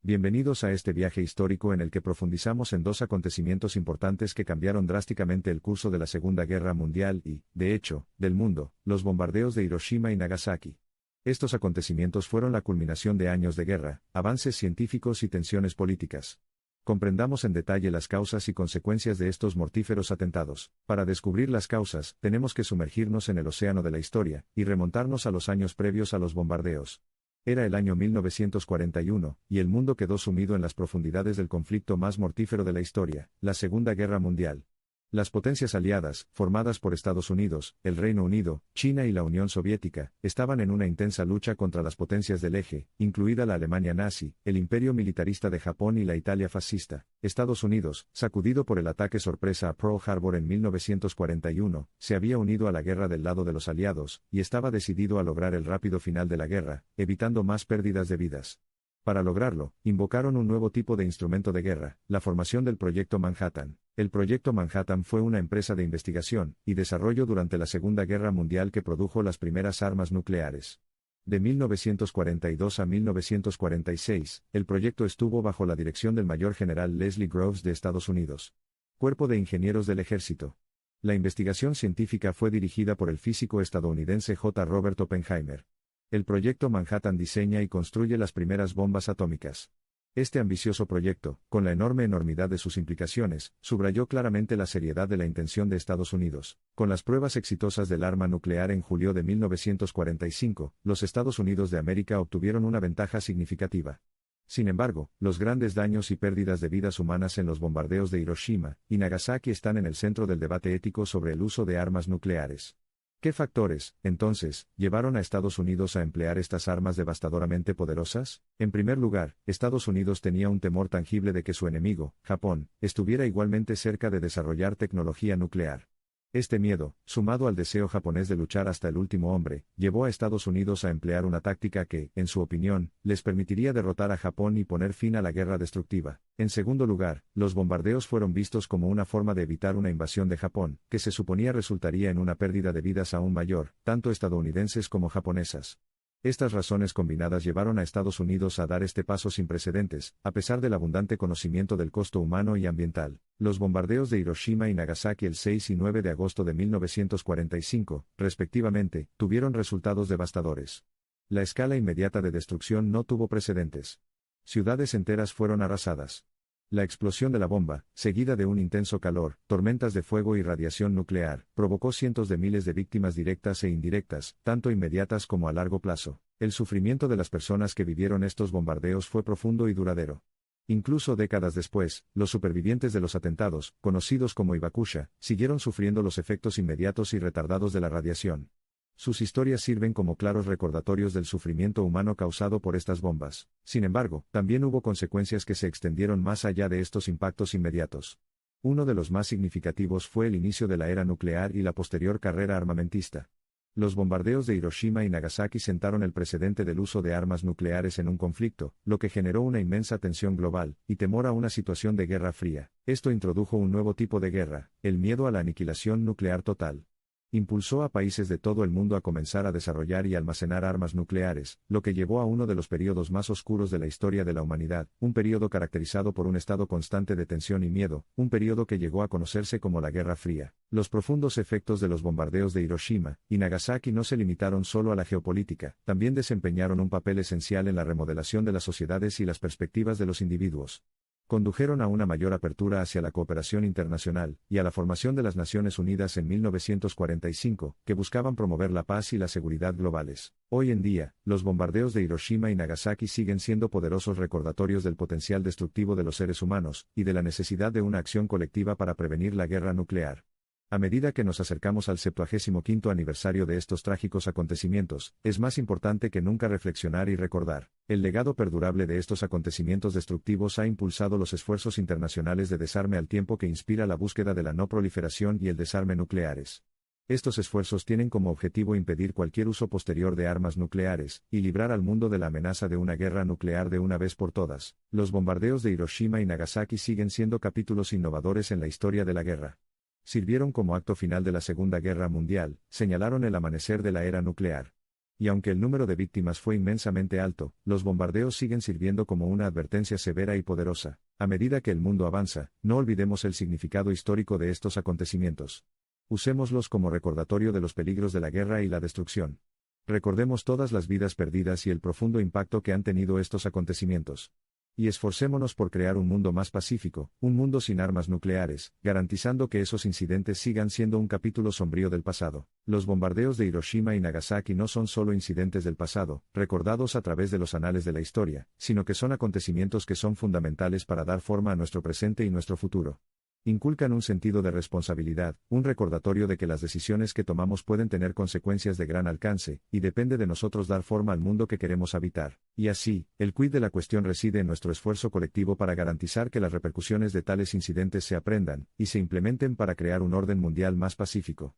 Bienvenidos a este viaje histórico en el que profundizamos en dos acontecimientos importantes que cambiaron drásticamente el curso de la Segunda Guerra Mundial y, de hecho, del mundo, los bombardeos de Hiroshima y Nagasaki. Estos acontecimientos fueron la culminación de años de guerra, avances científicos y tensiones políticas. Comprendamos en detalle las causas y consecuencias de estos mortíferos atentados. Para descubrir las causas, tenemos que sumergirnos en el océano de la historia, y remontarnos a los años previos a los bombardeos. Era el año 1941, y el mundo quedó sumido en las profundidades del conflicto más mortífero de la historia, la Segunda Guerra Mundial. Las potencias aliadas, formadas por Estados Unidos, el Reino Unido, China y la Unión Soviética, estaban en una intensa lucha contra las potencias del eje, incluida la Alemania nazi, el Imperio militarista de Japón y la Italia fascista. Estados Unidos, sacudido por el ataque sorpresa a Pearl Harbor en 1941, se había unido a la guerra del lado de los aliados, y estaba decidido a lograr el rápido final de la guerra, evitando más pérdidas de vidas. Para lograrlo, invocaron un nuevo tipo de instrumento de guerra, la formación del Proyecto Manhattan. El Proyecto Manhattan fue una empresa de investigación y desarrollo durante la Segunda Guerra Mundial que produjo las primeras armas nucleares. De 1942 a 1946, el proyecto estuvo bajo la dirección del mayor general Leslie Groves de Estados Unidos. Cuerpo de Ingenieros del Ejército. La investigación científica fue dirigida por el físico estadounidense J. Robert Oppenheimer. El Proyecto Manhattan diseña y construye las primeras bombas atómicas. Este ambicioso proyecto, con la enormidad de sus implicaciones, subrayó claramente la seriedad de la intención de Estados Unidos. Con las pruebas exitosas del arma nuclear en julio de 1945, los Estados Unidos de América obtuvieron una ventaja significativa. Sin embargo, los grandes daños y pérdidas de vidas humanas en los bombardeos de Hiroshima y Nagasaki están en el centro del debate ético sobre el uso de armas nucleares. ¿Qué factores, entonces, llevaron a Estados Unidos a emplear estas armas devastadoramente poderosas? En primer lugar, Estados Unidos tenía un temor tangible de que su enemigo, Japón, estuviera igualmente cerca de desarrollar tecnología nuclear. Este miedo, sumado al deseo japonés de luchar hasta el último hombre, llevó a Estados Unidos a emplear una táctica que, en su opinión, les permitiría derrotar a Japón y poner fin a la guerra destructiva. En segundo lugar, los bombardeos fueron vistos como una forma de evitar una invasión de Japón, que se suponía resultaría en una pérdida de vidas aún mayor, tanto estadounidenses como japonesas. Estas razones combinadas llevaron a Estados Unidos a dar este paso sin precedentes, a pesar del abundante conocimiento del costo humano y ambiental. Los bombardeos de Hiroshima y Nagasaki el 6 y 9 de agosto de 1945, respectivamente, tuvieron resultados devastadores. La escala inmediata de destrucción no tuvo precedentes. Ciudades enteras fueron arrasadas. La explosión de la bomba, seguida de un intenso calor, tormentas de fuego y radiación nuclear, provocó cientos de miles de víctimas directas e indirectas, tanto inmediatas como a largo plazo. El sufrimiento de las personas que vivieron estos bombardeos fue profundo y duradero. Incluso décadas después, los supervivientes de los atentados, conocidos como Hibakusha, siguieron sufriendo los efectos inmediatos y retardados de la radiación. Sus historias sirven como claros recordatorios del sufrimiento humano causado por estas bombas. Sin embargo, también hubo consecuencias que se extendieron más allá de estos impactos inmediatos. Uno de los más significativos fue el inicio de la era nuclear y la posterior carrera armamentista. Los bombardeos de Hiroshima y Nagasaki sentaron el precedente del uso de armas nucleares en un conflicto, lo que generó una inmensa tensión global, y temor a una situación de guerra fría. Esto introdujo un nuevo tipo de guerra, el miedo a la aniquilación nuclear total. Impulsó a países de todo el mundo a comenzar a desarrollar y almacenar armas nucleares, lo que llevó a uno de los periodos más oscuros de la historia de la humanidad, un periodo caracterizado por un estado constante de tensión y miedo, un periodo que llegó a conocerse como la Guerra Fría. Los profundos efectos de los bombardeos de Hiroshima y Nagasaki no se limitaron solo a la geopolítica, también desempeñaron un papel esencial en la remodelación de las sociedades y las perspectivas de los individuos. Condujeron a una mayor apertura hacia la cooperación internacional, y a la formación de las Naciones Unidas en 1945, que buscaban promover la paz y la seguridad globales. Hoy en día, los bombardeos de Hiroshima y Nagasaki siguen siendo poderosos recordatorios del potencial destructivo de los seres humanos, y de la necesidad de una acción colectiva para prevenir la guerra nuclear. A medida que nos acercamos al 75º aniversario de estos trágicos acontecimientos, es más importante que nunca reflexionar y recordar. El legado perdurable de estos acontecimientos destructivos ha impulsado los esfuerzos internacionales de desarme al tiempo que inspira la búsqueda de la no proliferación y el desarme nucleares. Estos esfuerzos tienen como objetivo impedir cualquier uso posterior de armas nucleares, y librar al mundo de la amenaza de una guerra nuclear de una vez por todas. Los bombardeos de Hiroshima y Nagasaki siguen siendo capítulos innovadores en la historia de la guerra. Sirvieron como acto final de la Segunda Guerra Mundial, señalaron el amanecer de la era nuclear. Y aunque el número de víctimas fue inmensamente alto, los bombardeos siguen sirviendo como una advertencia severa y poderosa. A medida que el mundo avanza, no olvidemos el significado histórico de estos acontecimientos. Usémoslos como recordatorio de los peligros de la guerra y la destrucción. Recordemos todas las vidas perdidas y el profundo impacto que han tenido estos acontecimientos. Y esforcémonos por crear un mundo más pacífico, un mundo sin armas nucleares, garantizando que esos incidentes sigan siendo un capítulo sombrío del pasado. Los bombardeos de Hiroshima y Nagasaki no son solo incidentes del pasado, recordados a través de los anales de la historia, sino que son acontecimientos que son fundamentales para dar forma a nuestro presente y nuestro futuro. Inculcan un sentido de responsabilidad, un recordatorio de que las decisiones que tomamos pueden tener consecuencias de gran alcance, y depende de nosotros dar forma al mundo que queremos habitar. Y así, el quid de la cuestión reside en nuestro esfuerzo colectivo para garantizar que las repercusiones de tales incidentes se aprendan, y se implementen para crear un orden mundial más pacífico.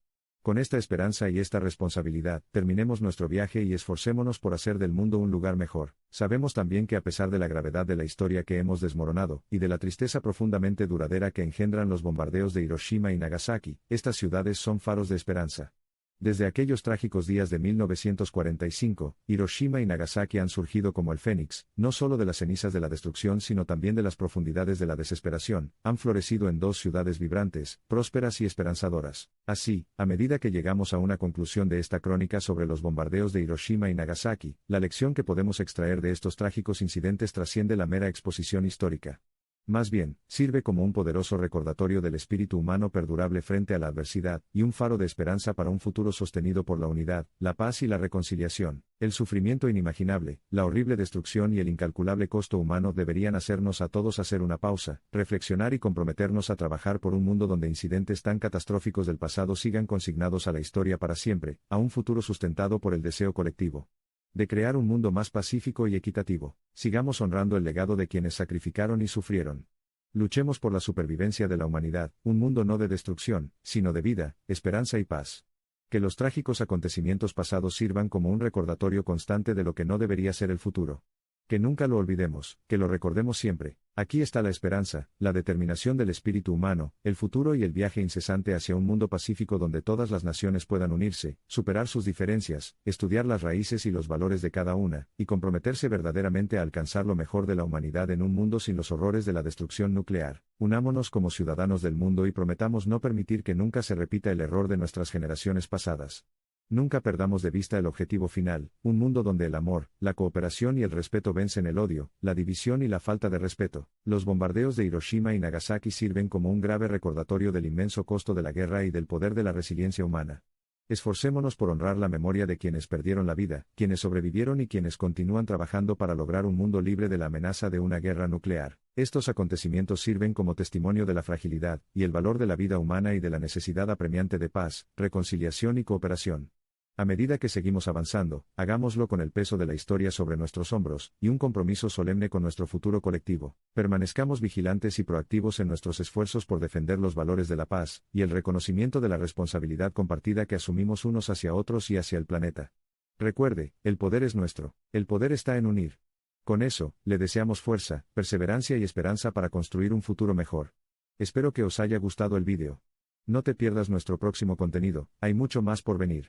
Con esta esperanza y esta responsabilidad, terminemos nuestro viaje y esforcémonos por hacer del mundo un lugar mejor. Sabemos también que a pesar de la gravedad de la historia que hemos desmoronado, y de la tristeza profundamente duradera que engendran los bombardeos de Hiroshima y Nagasaki, estas ciudades son faros de esperanza. Desde aquellos trágicos días de 1945, Hiroshima y Nagasaki han surgido como el fénix, no solo de las cenizas de la destrucción sino también de las profundidades de la desesperación, han florecido en dos ciudades vibrantes, prósperas y esperanzadoras. Así, a medida que llegamos a una conclusión de esta crónica sobre los bombardeos de Hiroshima y Nagasaki, la lección que podemos extraer de estos trágicos incidentes trasciende la mera exposición histórica. Más bien, sirve como un poderoso recordatorio del espíritu humano perdurable frente a la adversidad, y un faro de esperanza para un futuro sostenido por la unidad, la paz y la reconciliación. El sufrimiento inimaginable, la horrible destrucción y el incalculable costo humano deberían hacernos a todos hacer una pausa, reflexionar y comprometernos a trabajar por un mundo donde incidentes tan catastróficos del pasado sigan consignados a la historia para siempre, a un futuro sustentado por el deseo colectivo de crear un mundo más pacífico y equitativo. Sigamos honrando el legado de quienes sacrificaron y sufrieron. Luchemos por la supervivencia de la humanidad, un mundo no de destrucción, sino de vida, esperanza y paz. Que los trágicos acontecimientos pasados sirvan como un recordatorio constante de lo que no debería ser el futuro. Que nunca lo olvidemos, que lo recordemos siempre. Aquí está la esperanza, la determinación del espíritu humano, el futuro y el viaje incesante hacia un mundo pacífico donde todas las naciones puedan unirse, superar sus diferencias, estudiar las raíces y los valores de cada una, y comprometerse verdaderamente a alcanzar lo mejor de la humanidad en un mundo sin los horrores de la destrucción nuclear. Unámonos como ciudadanos del mundo y prometamos no permitir que nunca se repita el error de nuestras generaciones pasadas. Nunca perdamos de vista el objetivo final, un mundo donde el amor, la cooperación y el respeto vencen el odio, la división y la falta de respeto. Los bombardeos de Hiroshima y Nagasaki sirven como un grave recordatorio del inmenso costo de la guerra y del poder de la resiliencia humana. Esforcémonos por honrar la memoria de quienes perdieron la vida, quienes sobrevivieron y quienes continúan trabajando para lograr un mundo libre de la amenaza de una guerra nuclear. Estos acontecimientos sirven como testimonio de la fragilidad y el valor de la vida humana y de la necesidad apremiante de paz, reconciliación y cooperación. A medida que seguimos avanzando, hagámoslo con el peso de la historia sobre nuestros hombros, y un compromiso solemne con nuestro futuro colectivo. Permanezcamos vigilantes y proactivos en nuestros esfuerzos por defender los valores de la paz, y el reconocimiento de la responsabilidad compartida que asumimos unos hacia otros y hacia el planeta. Recuerde, el poder es nuestro, el poder está en unir. Con eso, le deseamos fuerza, perseverancia y esperanza para construir un futuro mejor. Espero que os haya gustado el vídeo. No te pierdas nuestro próximo contenido, hay mucho más por venir.